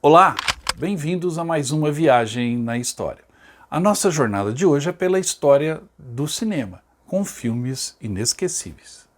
Olá, bem-vindos a mais uma viagem na história. A nossa jornada de hoje é pela história do cinema, com filmes inesquecíveis.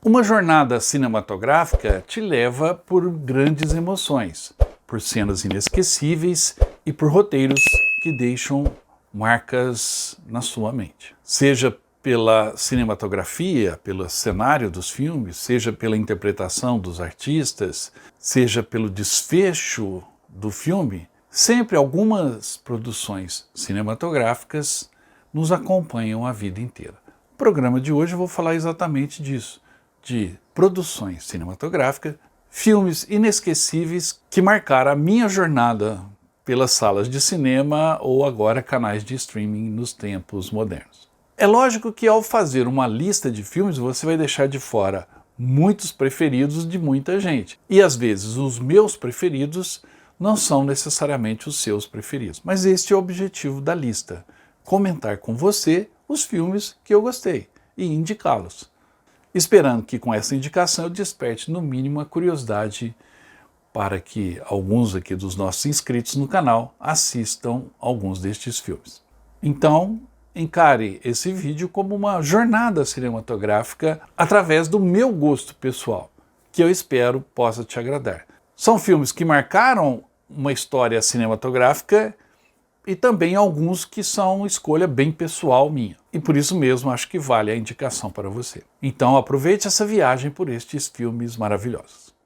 Uma jornada cinematográfica te leva por grandes emoções, por cenas inesquecíveis e por roteiros que deixam marcas na sua mente. Seja pela cinematografia, pelo cenário dos filmes, seja pela interpretação dos artistas, seja pelo desfecho do filme, sempre algumas produções cinematográficas nos acompanham a vida inteira. No programa de hoje eu vou falar exatamente disso, de produções cinematográficas, filmes inesquecíveis que marcaram a minha jornada pelas salas de cinema ou agora canais de streaming nos tempos modernos. É lógico que ao fazer uma lista de filmes você vai deixar de fora muitos preferidos de muita gente. E às vezes os meus preferidos não são necessariamente os seus preferidos. Mas este é o objetivo da lista, comentar com você os filmes que eu gostei e indicá-los. Esperando que com essa indicação eu desperte no mínimo a curiosidade para que alguns aqui dos nossos inscritos no canal assistam alguns destes filmes. Então, encare esse vídeo como uma jornada cinematográfica através do meu gosto pessoal, que eu espero possa te agradar. São filmes que marcaram uma história cinematográfica e também alguns que são escolha bem pessoal minha. E por isso mesmo acho que vale a indicação para você. Então aproveite essa viagem por estes filmes maravilhosos.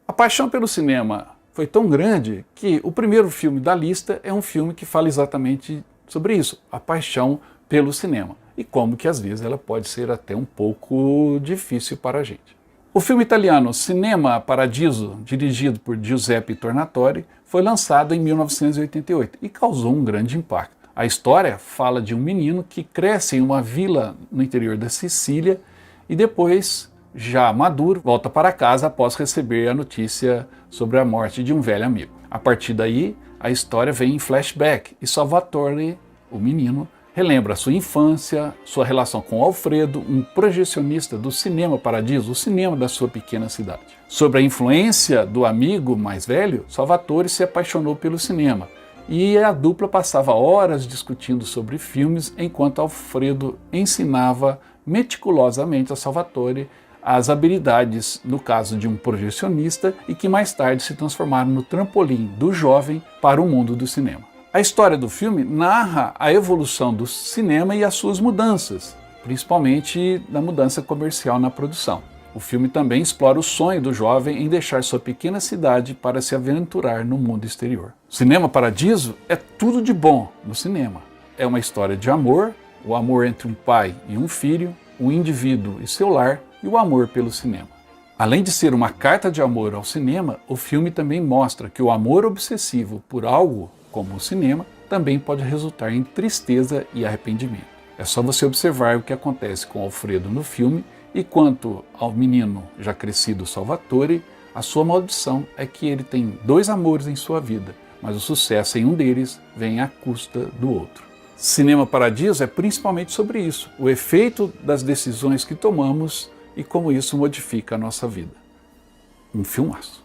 A paixão pelo cinema foi tão grande que o primeiro filme da lista é um filme que fala exatamente sobre isso, a paixão pelo cinema. E como que às vezes ela pode ser até um pouco difícil para a gente. O filme italiano Cinema Paradiso, dirigido por Giuseppe Tornatore, foi lançado em 1988 e causou um grande impacto. A história fala de um menino que cresce em uma vila no interior da Sicília e depois, já maduro, volta para casa após receber a notícia sobre a morte de um velho amigo. A partir daí, a história vem em flashback e Salvatore, o menino, relembra sua infância, sua relação com Alfredo, um projecionista do Cinema Paradiso, o cinema da sua pequena cidade. Sob a influência do amigo mais velho, Salvatore se apaixonou pelo cinema e a dupla passava horas discutindo sobre filmes enquanto Alfredo ensinava meticulosamente a Salvatore as habilidades, no caso de um projecionista, e que mais tarde se transformaram no trampolim do jovem para o mundo do cinema. A história do filme narra a evolução do cinema e as suas mudanças, principalmente na mudança comercial na produção. O filme também explora o sonho do jovem em deixar sua pequena cidade para se aventurar no mundo exterior. Cinema Paradiso é tudo de bom no cinema. É uma história de amor, o amor entre um pai e um filho, um indivíduo e seu lar, e o amor pelo cinema. Além de ser uma carta de amor ao cinema, o filme também mostra que o amor obsessivo por algo, como o cinema, também pode resultar em tristeza e arrependimento. É só você observar o que acontece com Alfredo no filme, e quanto ao menino já crescido Salvatore, a sua maldição é que ele tem dois amores em sua vida, mas o sucesso em um deles vem à custa do outro. Cinema Paradiso é principalmente sobre isso, o efeito das decisões que tomamos e como isso modifica a nossa vida. Um filmaço.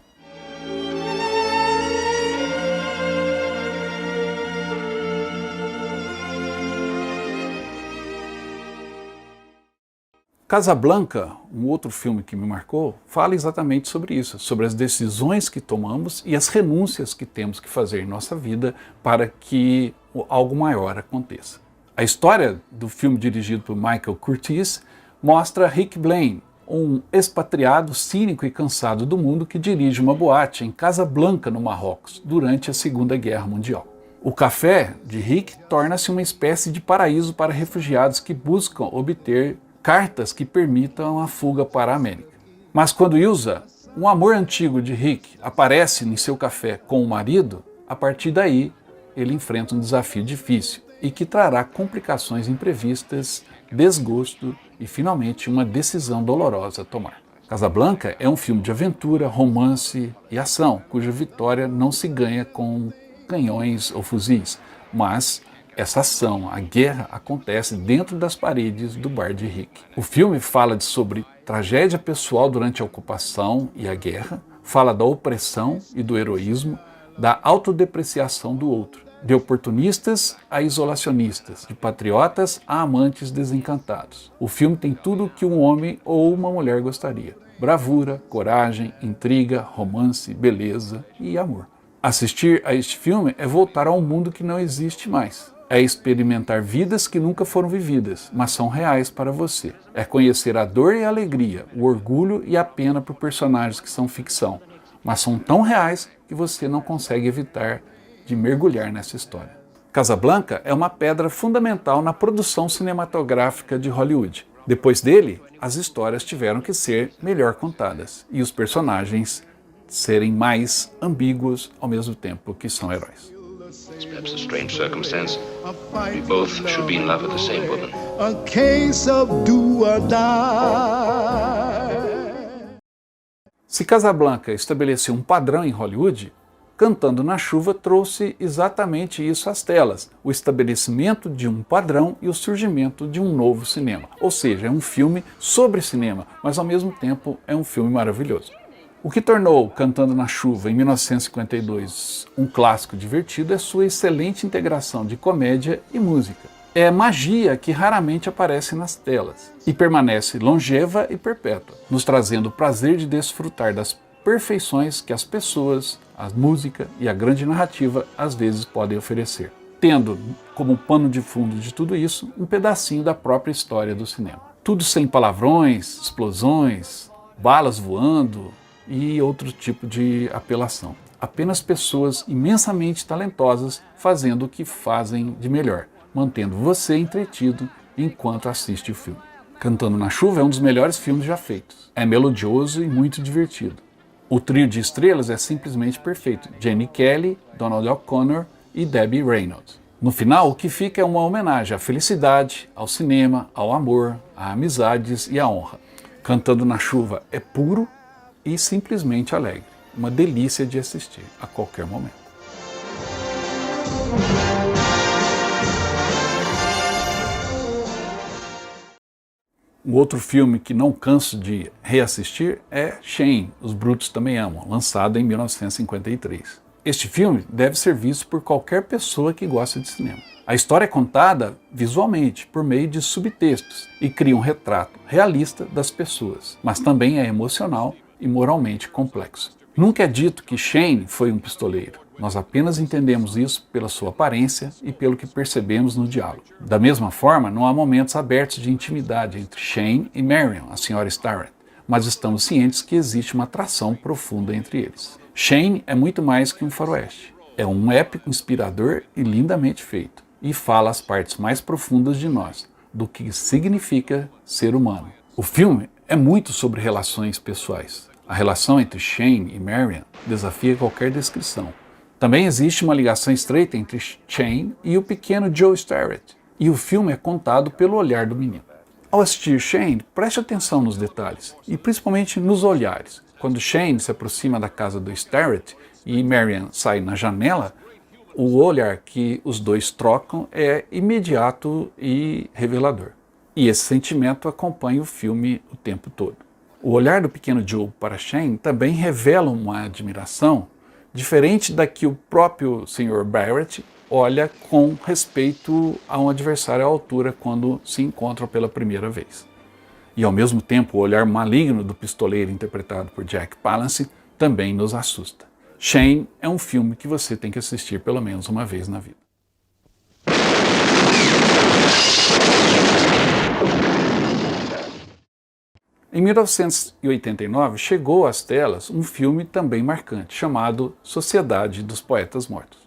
Casablanca, um outro filme que me marcou, fala exatamente sobre isso, sobre as decisões que tomamos e as renúncias que temos que fazer em nossa vida para que algo maior aconteça. A história do filme dirigido por Michael Curtiz mostra Rick Blaine, um expatriado cínico e cansado do mundo que dirige uma boate em Casablanca, no Marrocos, durante a Segunda Guerra Mundial. O café de Rick torna-se uma espécie de paraíso para refugiados que buscam obter cartas que permitam a fuga para a América. Mas quando Ilsa, um amor antigo de Rick, aparece em seu café com o marido, a partir daí ele enfrenta um desafio difícil e que trará complicações imprevistas, desgosto e finalmente uma decisão dolorosa a tomar. Casablanca é um filme de aventura, romance e ação, cuja vitória não se ganha com canhões ou fuzis, mas essa ação, a guerra, acontece dentro das paredes do bar de Rick. O filme fala sobre tragédia pessoal durante a ocupação e a guerra, fala da opressão e do heroísmo, da autodepreciação do outro, de oportunistas a isolacionistas, de patriotas a amantes desencantados. O filme tem tudo o que um homem ou uma mulher gostaria: bravura, coragem, intriga, romance, beleza e amor. Assistir a este filme é voltar a um mundo que não existe mais. É experimentar vidas que nunca foram vividas, mas são reais para você. É conhecer a dor e a alegria, o orgulho e a pena por personagens que são ficção, mas são tão reais que você não consegue evitar de mergulhar nessa história. Casablanca é uma pedra fundamental na produção cinematográfica de Hollywood. Depois dele, as histórias tiveram que ser melhor contadas e os personagens serem mais ambíguos ao mesmo tempo que são heróis. It's perhaps a strange circumstance. We both should be in love with the same woman. A case of do or die. Se Casablanca estabeleceu um padrão em Hollywood, Cantando na Chuva trouxe exatamente isso às telas, o estabelecimento de um padrão e o surgimento de um novo cinema. Ou seja, é um filme sobre cinema, mas ao mesmo tempo é um filme maravilhoso. O que tornou Cantando na Chuva, em 1952, um clássico divertido é sua excelente integração de comédia e música. É magia que raramente aparece nas telas e permanece longeva e perpétua, nos trazendo o prazer de desfrutar das perfeições que as pessoas, a música e a grande narrativa às vezes podem oferecer, tendo como pano de fundo de tudo isso um pedacinho da própria história do cinema. Tudo sem palavrões, explosões, balas voando e outro tipo de apelação. Apenas pessoas imensamente talentosas fazendo o que fazem de melhor, mantendo você entretido enquanto assiste o filme. Cantando na Chuva é um dos melhores filmes já feitos. É melodioso e muito divertido. O trio de estrelas é simplesmente perfeito. Gene Kelly, Donald O'Connor e Debbie Reynolds. No final, o que fica é uma homenagem à felicidade, ao cinema, ao amor, a amizades e à honra. Cantando na Chuva é puro e simplesmente alegre. Uma delícia de assistir a qualquer momento. Um outro filme que não canso de reassistir é Shane, Os Brutos Também Amam, lançado em 1953. Este filme deve ser visto por qualquer pessoa que gosta de cinema. A história é contada visualmente, por meio de subtextos, e cria um retrato realista das pessoas, mas também é emocional e moralmente complexo. Nunca é dito que Shane foi um pistoleiro. Nós apenas entendemos isso pela sua aparência e pelo que percebemos no diálogo. Da mesma forma, não há momentos abertos de intimidade entre Shane e Marion, a senhora Starrett, mas estamos cientes que existe uma atração profunda entre eles. Shane é muito mais que um faroeste. É um épico inspirador e lindamente feito, e fala as partes mais profundas de nós, do que significa ser humano. O filme é muito sobre relações pessoais. A relação entre Shane e Marion desafia qualquer descrição. Também existe uma ligação estreita entre Shane e o pequeno Joe Starrett, e o filme é contado pelo olhar do menino. Ao assistir Shane, preste atenção nos detalhes, e principalmente nos olhares. Quando Shane se aproxima da casa do Starrett e Marion sai na janela, o olhar que os dois trocam é imediato e revelador. E esse sentimento acompanha o filme o tempo todo. O olhar do pequeno Joe para Shane também revela uma admiração diferente da que o próprio Sr. Barrett olha com respeito a um adversário à altura quando se encontram pela primeira vez. E ao mesmo tempo, o olhar maligno do pistoleiro interpretado por Jack Palance também nos assusta. Shane é um filme que você tem que assistir pelo menos uma vez na vida. Em 1989, chegou às telas um filme também marcante, chamado Sociedade dos Poetas Mortos.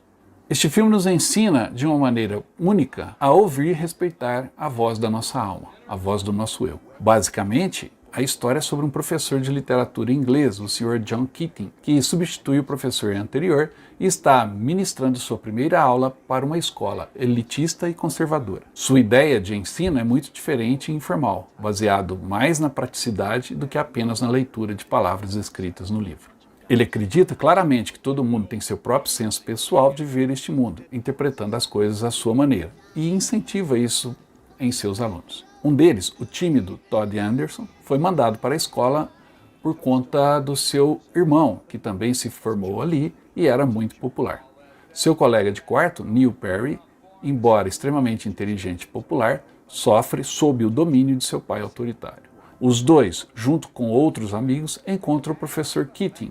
Este filme nos ensina, de uma maneira única, a ouvir e respeitar a voz da nossa alma, a voz do nosso eu. Basicamente, A história é sobre um professor de literatura inglês, o Sr. John Keating, que substitui o professor anterior e está ministrando sua primeira aula para uma escola elitista e conservadora. Sua ideia de ensino é muito diferente e informal, baseado mais na praticidade do que apenas na leitura de palavras escritas no livro. Ele acredita claramente que todo mundo tem seu próprio senso pessoal de ver este mundo, interpretando as coisas à sua maneira, e incentiva isso em seus alunos. Um deles, o tímido Todd Anderson, foi mandado para a escola por conta do seu irmão, que também se formou ali e era muito popular. Seu colega de quarto, Neil Perry, embora extremamente inteligente e popular, sofre sob o domínio de seu pai autoritário. Os dois, junto com outros amigos, encontram o professor Keating,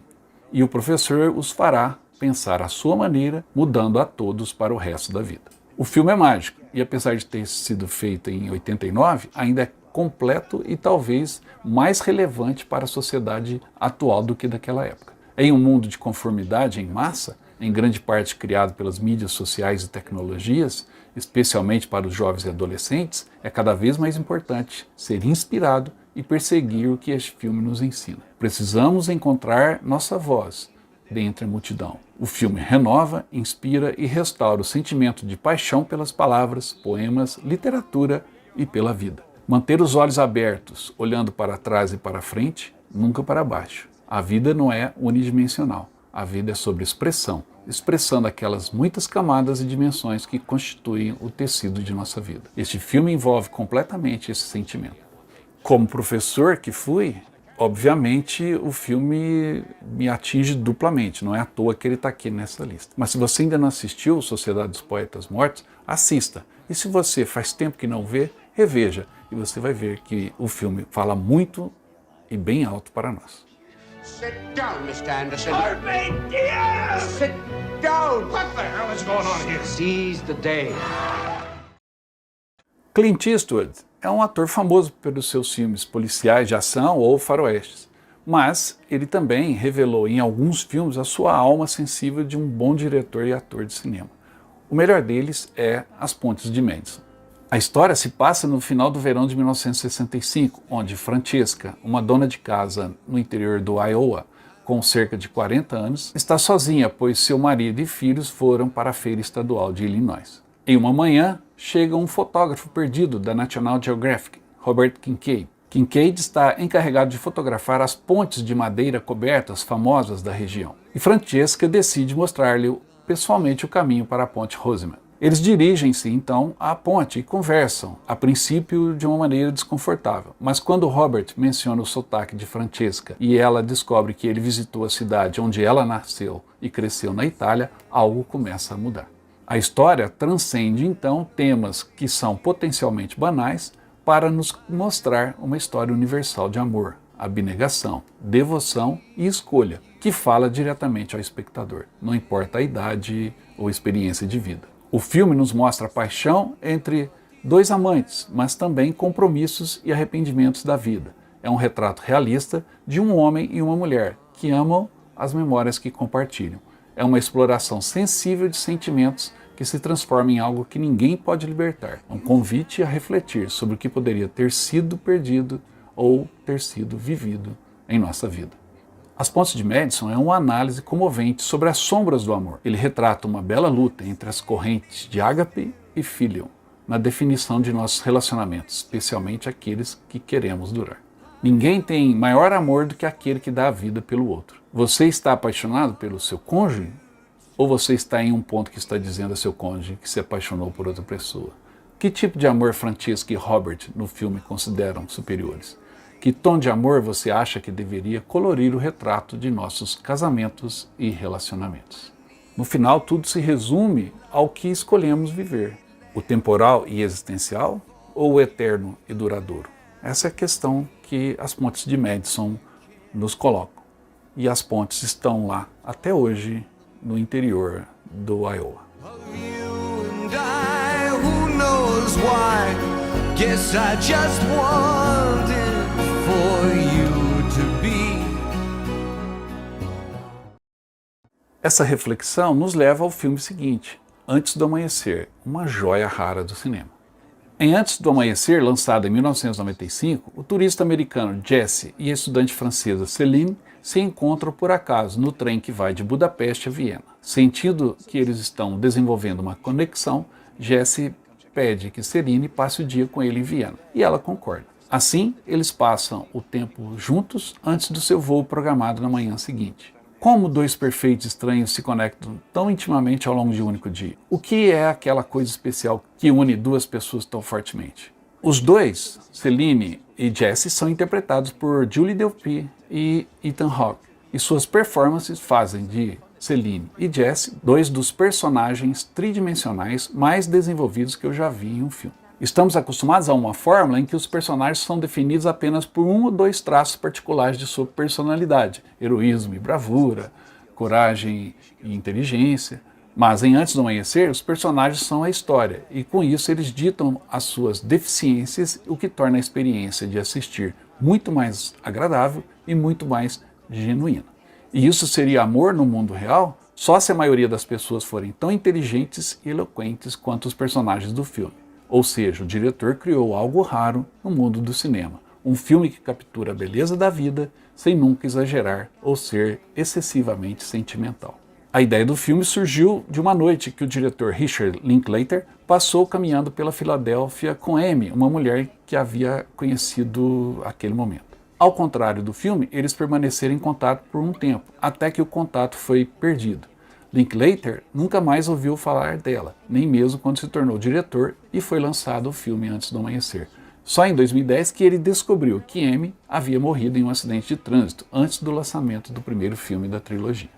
e o professor os fará pensar à sua maneira, mudando a todos para o resto da vida. O filme é mágico, e apesar de ter sido feito em 89, ainda é completo e talvez mais relevante para a sociedade atual do que daquela época. Em um mundo de conformidade em massa, em grande parte criado pelas mídias sociais e tecnologias, especialmente para os jovens e adolescentes, é cada vez mais importante ser inspirado e perseguir o que este filme nos ensina. Precisamos encontrar nossa voz dentre a multidão. O filme renova, inspira e restaura o sentimento de paixão pelas palavras, poemas, literatura e pela vida. Manter os olhos abertos, olhando para trás e para frente, nunca para baixo. A vida não é unidimensional. A vida é sobre expressão, expressando aquelas muitas camadas e dimensões que constituem o tecido de nossa vida. Este filme envolve completamente esse sentimento. Como professor que fui, obviamente o filme me atinge duplamente, não é à toa que ele está aqui nessa lista. Mas se você ainda não assistiu Sociedade dos Poetas Mortos, assista. E se você faz tempo que não vê, reveja. E você vai ver que o filme fala muito e bem alto para nós. Sit down, Mr. Anderson. Sit down. What the hell is going on here? Seize the day. Clint Eastwood é um ator famoso pelos seus filmes policiais de ação ou faroestes, mas ele também revelou em alguns filmes a sua alma sensível de um bom diretor e ator de cinema. O melhor deles é As Pontes de Madison. A história se passa no final do verão de 1965, onde Francesca, uma dona de casa no interior do Iowa, com cerca de 40 anos, está sozinha, pois seu marido e filhos foram para a feira estadual de Illinois. Em uma manhã, chega um fotógrafo perdido da National Geographic, Robert Kincaid. Kincaid está encarregado de fotografar as pontes de madeira cobertas famosas da região. E Francesca decide mostrar-lhe pessoalmente o caminho para a Ponte Rosamond. Eles dirigem-se então à ponte e conversam, a princípio de uma maneira desconfortável. Mas quando Robert menciona o sotaque de Francesca e ela descobre que ele visitou a cidade onde ela nasceu e cresceu na Itália, algo começa a mudar. A história transcende então temas que são potencialmente banais para nos mostrar uma história universal de amor, abnegação, devoção e escolha, que fala diretamente ao espectador, não importa a idade ou experiência de vida. O filme nos mostra a paixão entre dois amantes, mas também compromissos e arrependimentos da vida. É um retrato realista de um homem e uma mulher que amam as memórias que compartilham. É uma exploração sensível de sentimentos que se transforma em algo que ninguém pode libertar. É um convite a refletir sobre o que poderia ter sido perdido ou ter sido vivido em nossa vida. As Pontes de Madison é uma análise comovente sobre as sombras do amor. Ele retrata uma bela luta entre as correntes de ágape e filion, na definição de nossos relacionamentos, especialmente aqueles que queremos durar. Ninguém tem maior amor do que aquele que dá a vida pelo outro. Você está apaixonado pelo seu cônjuge? Ou você está em um ponto que está dizendo a seu cônjuge que se apaixonou por outra pessoa? Que tipo de amor Francesca e Robert no filme consideram superiores? Que tom de amor você acha que deveria colorir o retrato de nossos casamentos e relacionamentos? No final, tudo se resume ao que escolhemos viver. O temporal e existencial ou o eterno e duradouro? Essa é a questão que as Pontes de Madison nos colocam. E as pontes estão lá até hoje no interior do Iowa. Essa reflexão nos leva ao filme seguinte, Antes do Amanhecer, uma joia rara do cinema. Em Antes do Amanhecer, lançado em 1995, o turista americano Jesse e a estudante francesa Céline se encontram por acaso no trem que vai de Budapeste a Viena. Sentindo que eles estão desenvolvendo uma conexão, Jesse pede que Céline passe o dia com ele em Viena, e ela concorda. Assim, eles passam o tempo juntos antes do seu voo programado na manhã seguinte. Como dois perfeitos estranhos se conectam tão intimamente ao longo de um único dia? O que é aquela coisa especial que une duas pessoas tão fortemente? Os dois, Céline e Jesse, são interpretados por Julie Delpy e Ethan Hawke, e suas performances fazem de Céline e Jesse dois dos personagens tridimensionais mais desenvolvidos que eu já vi em um filme. Estamos acostumados a uma fórmula em que os personagens são definidos apenas por um ou dois traços particulares de sua personalidade, heroísmo e bravura, coragem e inteligência. Mas em Antes do Amanhecer, os personagens são a história, e com isso eles ditam as suas deficiências, o que torna a experiência de assistir muito mais agradável e muito mais genuína. E isso seria amor no mundo real só se a maioria das pessoas forem tão inteligentes e eloquentes quanto os personagens do filme. Ou seja, o diretor criou algo raro no mundo do cinema. Um filme que captura a beleza da vida sem nunca exagerar ou ser excessivamente sentimental. A ideia do filme surgiu de uma noite que o diretor Richard Linklater passou caminhando pela Filadélfia com Amy, uma mulher que havia conhecido naquele momento. Ao contrário do filme, eles permaneceram em contato por um tempo, até que o contato foi perdido. Linklater nunca mais ouviu falar dela, nem mesmo quando se tornou diretor e foi lançado o filme Antes do Amanhecer. Só em 2010 que ele descobriu que Amy havia morrido em um acidente de trânsito antes do lançamento do primeiro filme da trilogia.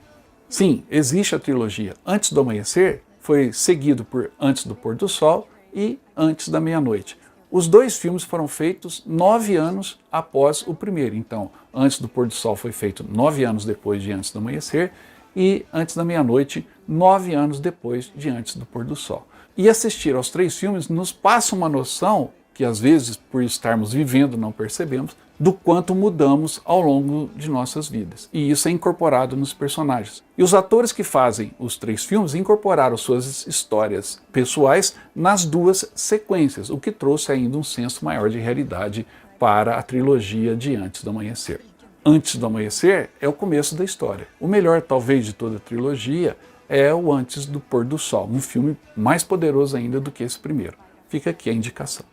Sim, existe a trilogia. Antes do Amanhecer foi seguido por Antes do Pôr do Sol e Antes da Meia-Noite. Os dois filmes foram feitos 9 anos após o primeiro. Então, Antes do Pôr do Sol foi feito 9 anos depois de Antes do Amanhecer, e Antes da Meia-Noite, 9 anos depois de Antes do Pôr do Sol. E assistir aos 3 filmes nos passa uma noção, que às vezes, por estarmos vivendo, não percebemos, do quanto mudamos ao longo de nossas vidas. E isso é incorporado nos personagens. E os atores que fazem os 3 filmes incorporaram suas histórias pessoais nas 2 sequências, o que trouxe ainda um senso maior de realidade para a trilogia de Antes do Amanhecer. Antes do Amanhecer é o começo da história. O melhor, talvez, de toda a trilogia é o Antes do Pôr do Sol, um filme mais poderoso ainda do que esse primeiro. Fica aqui a indicação.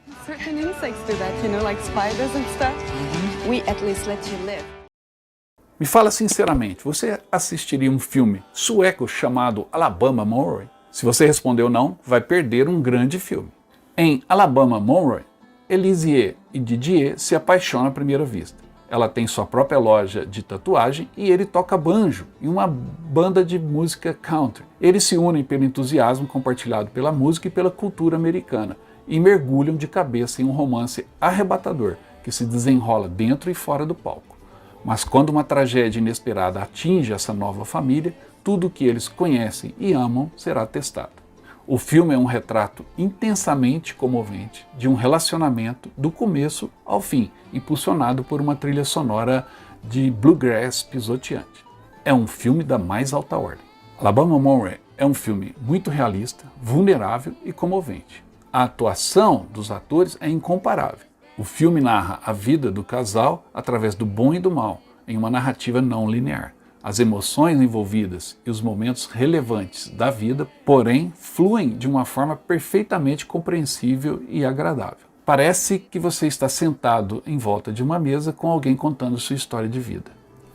Me fala sinceramente, você assistiria um filme sueco chamado Alabama Monroe? Se você respondeu não, vai perder um grande filme. Em Alabama Monroe, Elisier e Didier se apaixonam à primeira vista. Ela tem sua própria loja de tatuagem e ele toca banjo em uma banda de música country. Eles se unem pelo entusiasmo compartilhado pela música e pela cultura americana e mergulham de cabeça em um romance arrebatador que se desenrola dentro e fora do palco. Mas quando uma tragédia inesperada atinge essa nova família, tudo o que eles conhecem e amam será testado. O filme é um retrato intensamente comovente de um relacionamento do começo ao fim, impulsionado por uma trilha sonora de bluegrass pisoteante. É um filme da mais alta ordem. Alabama Monroe é um filme muito realista, vulnerável e comovente. A atuação dos atores é incomparável. O filme narra a vida do casal através do bom e do mal, em uma narrativa não linear. As emoções envolvidas e os momentos relevantes da vida, porém, fluem de uma forma perfeitamente compreensível e agradável. Parece que você está sentado em volta de uma mesa com alguém contando sua história de vida.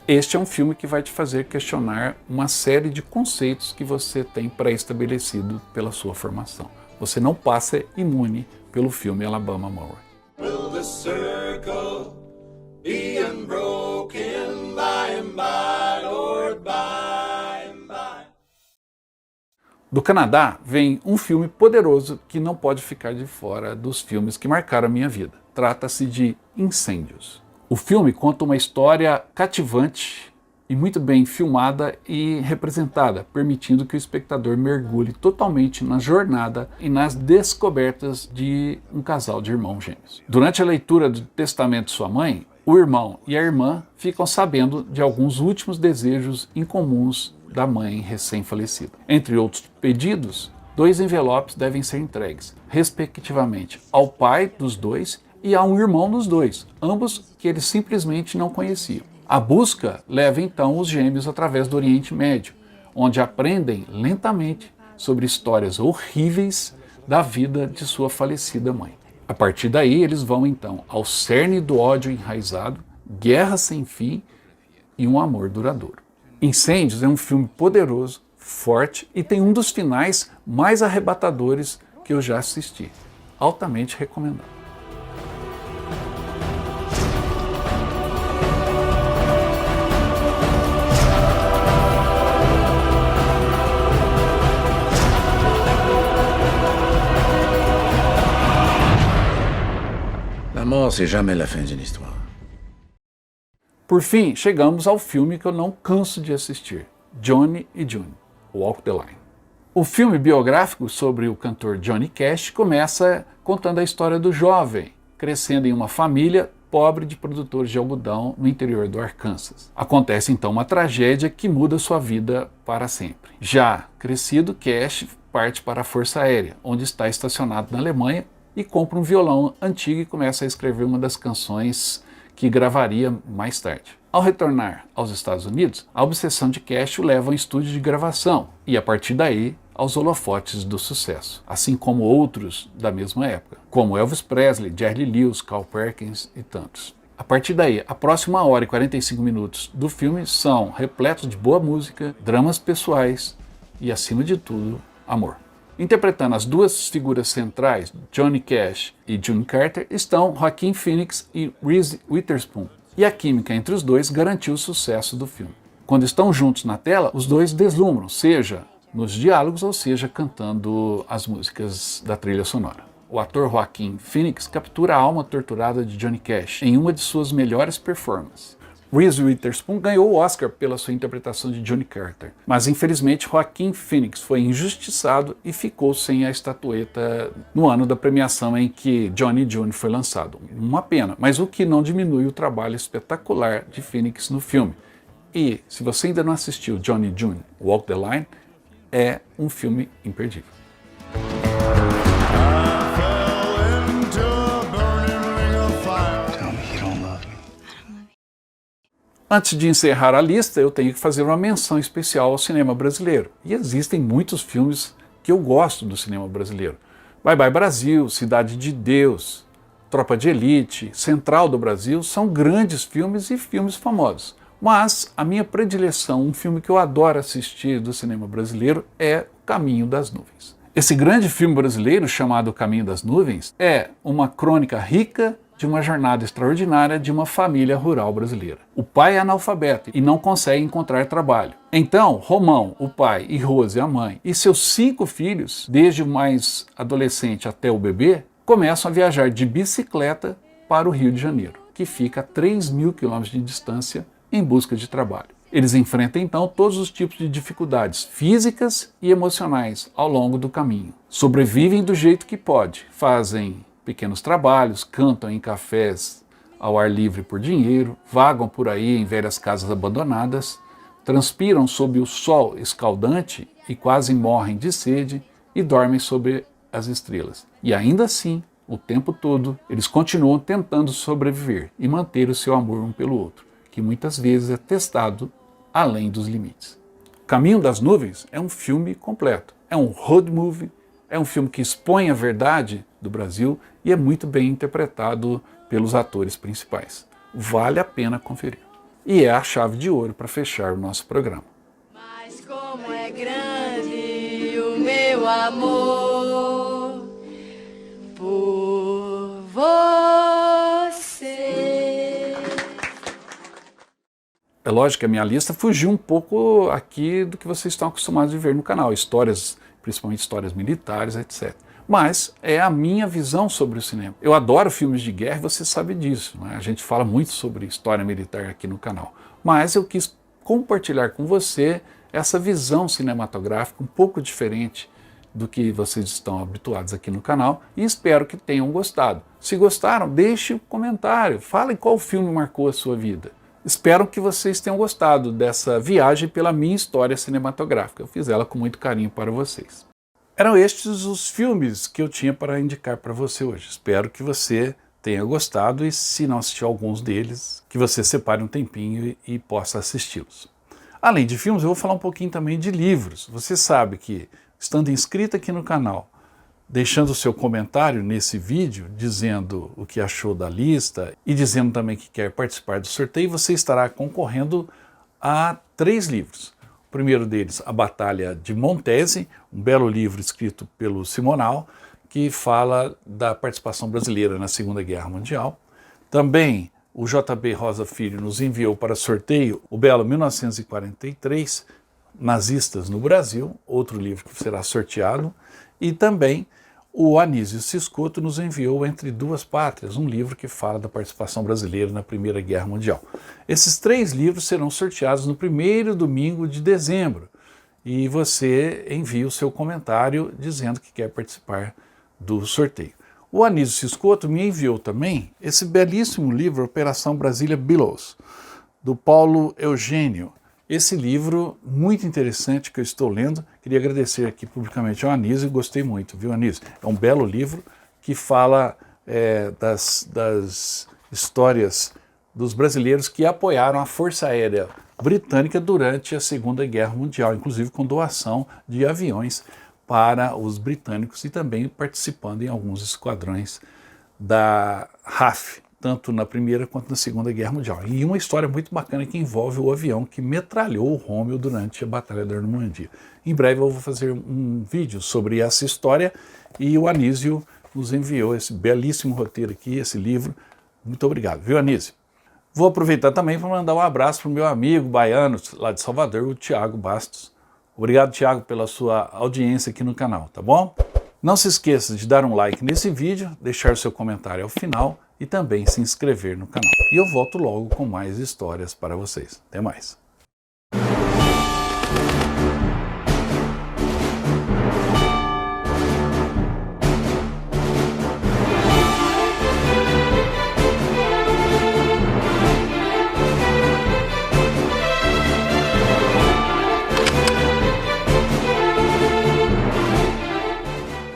Este é um filme que vai te fazer questionar uma série de conceitos que você tem pré-estabelecido pela sua formação. Você não passa imune pelo filme Alabama Monroe. Will the circle be unbroken by and by, Lord, by and by? Do Canadá vem um filme poderoso que não pode ficar de fora dos filmes que marcaram a minha vida. Trata-se de Incêndios. O filme conta uma história cativante e muito bem filmada e representada, permitindo que o espectador mergulhe totalmente na jornada e nas descobertas de um casal de irmãos gêmeos. Durante a leitura do testamento de sua mãe, o irmão e a irmã ficam sabendo de alguns últimos desejos incomuns da mãe recém-falecida. Entre outros pedidos, 2 envelopes devem ser entregues, respectivamente, ao pai dos dois e a um irmão dos dois, ambos que eles simplesmente não conheciam. A busca leva então os gêmeos através do Oriente Médio, onde aprendem lentamente sobre histórias horríveis da vida de sua falecida mãe. A partir daí eles vão então ao cerne do ódio enraizado, guerra sem fim e um amor duradouro. Incêndios é um filme poderoso, forte e tem um dos finais mais arrebatadores que eu já assisti. Altamente recomendado. La mort, c'est jamais la fin d'une histoire. Por fim, chegamos ao filme que eu não canso de assistir, Johnny e June, Walk the Line. O filme biográfico sobre o cantor Johnny Cash começa contando a história do jovem, crescendo em uma família pobre de produtores de algodão no interior do Arkansas. Acontece então uma tragédia que muda sua vida para sempre. Já crescido, Cash parte para a Força Aérea, onde está estacionado na Alemanha, e compra um violão antigo e começa a escrever uma das canções que gravaria mais tarde. Ao retornar aos Estados Unidos, a obsessão de Cash o leva a um estúdio de gravação e, a partir daí, aos holofotes do sucesso, assim como outros da mesma época, como Elvis Presley, Jerry Lee Lewis, Carl Perkins e tantos. A partir daí, a próxima hora e 45 minutos do filme são repletos de boa música, dramas pessoais e, acima de tudo, amor. Interpretando as duas figuras centrais, Johnny Cash e June Carter, estão Joaquin Phoenix e Reese Witherspoon. E a química entre os dois garantiu o sucesso do filme. Quando estão juntos na tela, os dois deslumbram, seja nos diálogos ou seja cantando as músicas da trilha sonora. O ator Joaquin Phoenix captura a alma torturada de Johnny Cash em uma de suas melhores performances. Reese Witherspoon ganhou o Oscar pela sua interpretação de Johnny Carter, mas infelizmente Joaquin Phoenix foi injustiçado e ficou sem a estatueta no ano da premiação em que Johnny e June foi lançado. Uma pena, mas o que não diminui o trabalho espetacular de Phoenix no filme. E se você ainda não assistiu Johnny e June, Walk the Line, é um filme imperdível. Antes de encerrar a lista, eu tenho que fazer uma menção especial ao cinema brasileiro. E existem muitos filmes que eu gosto do cinema brasileiro. Bye Bye Brasil, Cidade de Deus, Tropa de Elite, Central do Brasil, são grandes filmes e filmes famosos. Mas a minha predileção, um filme que eu adoro assistir do cinema brasileiro, é O Caminho das Nuvens. Esse grande filme brasileiro, chamado O Caminho das Nuvens, é uma crônica rica de uma jornada extraordinária de uma família rural brasileira. O pai é analfabeto e não consegue encontrar trabalho. Então, Romão, o pai, e Rose, a mãe, e seus 5 filhos, desde o mais adolescente até o bebê, começam a viajar de bicicleta para o Rio de Janeiro, que fica a 3.000 quilômetros de distância, em busca de trabalho. Eles enfrentam então todos os tipos de dificuldades físicas e emocionais ao longo do caminho. Sobrevivem do jeito que pode, fazem pequenos trabalhos, cantam em cafés ao ar livre por dinheiro, vagam por aí em velhas casas abandonadas, transpiram sob o sol escaldante e quase morrem de sede e dormem sob as estrelas. E ainda assim, o tempo todo, eles continuam tentando sobreviver e manter o seu amor um pelo outro, que muitas vezes é testado além dos limites. Caminho das Nuvens é um filme completo, é um road movie, é um filme que expõe a verdade do Brasil e é muito bem interpretado pelos atores principais. Vale a pena conferir. E é a chave de ouro para fechar o nosso programa. Mas como é grande o meu amor por você. É lógico que a minha lista fugiu um pouco aqui do que vocês estão acostumados a ver no canal. Histórias, principalmente histórias militares, etc. Mas é a minha visão sobre o cinema. Eu adoro filmes de guerra, você sabe disso, né? A gente fala muito sobre história militar aqui no canal. Mas eu quis compartilhar com você essa visão cinematográfica um pouco diferente do que vocês estão habituados aqui no canal e espero que tenham gostado. Se gostaram, deixe um comentário, fale qual filme marcou a sua vida. Espero que vocês tenham gostado dessa viagem pela minha história cinematográfica. Eu fiz ela com muito carinho para vocês. Eram estes os filmes que eu tinha para indicar para você hoje. Espero que você tenha gostado e, se não assistiu alguns deles, que você separe um tempinho e possa assisti-los. Além de filmes, eu vou falar um pouquinho também de livros. Você sabe que, estando inscrito aqui no canal, deixando o seu comentário nesse vídeo, dizendo o que achou da lista e dizendo também que quer participar do sorteio, você estará concorrendo a 3 livros. O primeiro deles, A Batalha de Montese, um belo livro escrito pelo Simonal, que fala da participação brasileira na Segunda Guerra Mundial. Também o JB Rosa Filho nos enviou para sorteio o belo 1943, Nazistas no Brasil, outro livro que será sorteado. E também o Anísio Ciscoto nos enviou Entre Duas Pátrias, um livro que fala da participação brasileira na Primeira Guerra Mundial. Esses 3 livros serão sorteados no primeiro domingo de dezembro. E você envia o seu comentário dizendo que quer participar do sorteio. O Anísio Ciscoto me enviou também esse belíssimo livro, Operação Brasília Billows, do Paulo Eugênio. Esse livro, muito interessante, que eu estou lendo, queria agradecer aqui publicamente ao Anísio, gostei muito, viu, Anísio? É um belo livro que fala das histórias dos brasileiros que apoiaram a Força Aérea Britânica durante a Segunda Guerra Mundial, inclusive com doação de aviões para os britânicos e também participando em alguns esquadrões da RAF, tanto na Primeira quanto na Segunda Guerra Mundial. E uma história muito bacana que envolve o avião que metralhou o Rômeo durante a Batalha da Normandia. Em breve eu vou fazer um vídeo sobre essa história e o Anísio nos enviou esse belíssimo roteiro aqui, esse livro. Muito obrigado, viu, Anísio? Vou aproveitar também para mandar um abraço para o meu amigo baiano lá de Salvador, o Tiago Bastos. Obrigado, Tiago, pela sua audiência aqui no canal, tá bom? Não se esqueça de dar um like nesse vídeo, deixar o seu comentário ao final e também se inscrever no canal. E eu volto logo com mais histórias para vocês. Até mais!